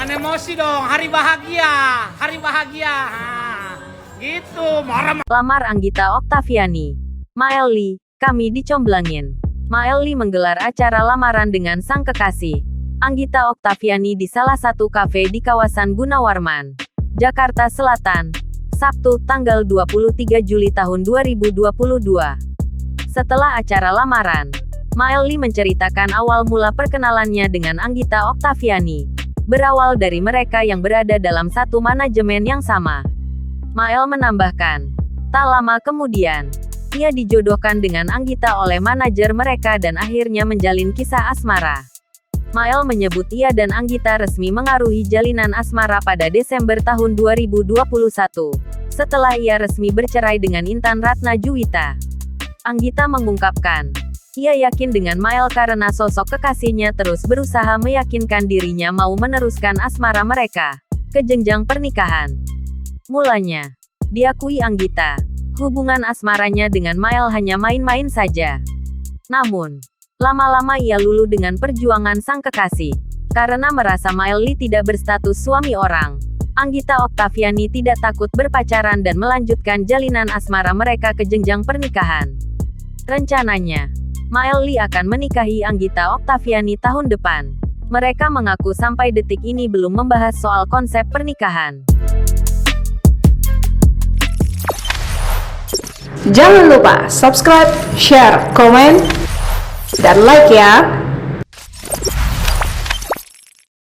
Jangan emosi dong, hari bahagia, hari bahagia. Gitu, marah. Lamar Anggita Oktaviani. Maelly, kami dicomblangin. Maelly menggelar acara lamaran dengan sang kekasih, Anggita Oktaviani di salah satu kafe di kawasan Gunawarman, Jakarta Selatan, Sabtu, tanggal 23 Juli tahun 2022. Setelah acara lamaran, Maelly menceritakan awal mula perkenalannya dengan Anggita Oktaviani. Berawal dari mereka yang berada dalam satu manajemen yang sama. Mael menambahkan, tak lama kemudian, ia dijodohkan dengan Anggita oleh manajer mereka dan akhirnya menjalin kisah asmara. Mael menyebut ia dan Anggita resmi mengaruhi jalinan asmara pada Desember tahun 2021, setelah ia resmi bercerai dengan Intan Ratna Juwita. Anggita mengungkapkan, ia yakin dengan Mael karena sosok kekasihnya terus berusaha meyakinkan dirinya mau meneruskan asmara mereka ke jenjang pernikahan. Mulanya, diakui Anggita, hubungan asmaranya dengan Mael hanya main-main saja. Namun, lama-lama ia luluh dengan perjuangan sang kekasih. Karena merasa Maelly tidak berstatus suami orang, Anggita Oktaviani tidak takut berpacaran dan melanjutkan jalinan asmara mereka ke jenjang pernikahan. Rencananya, Maelly akan menikahi Anggita Oktaviani tahun depan. Mereka mengaku sampai detik ini belum membahas soal konsep pernikahan. Jangan lupa subscribe, share, komen, dan like ya!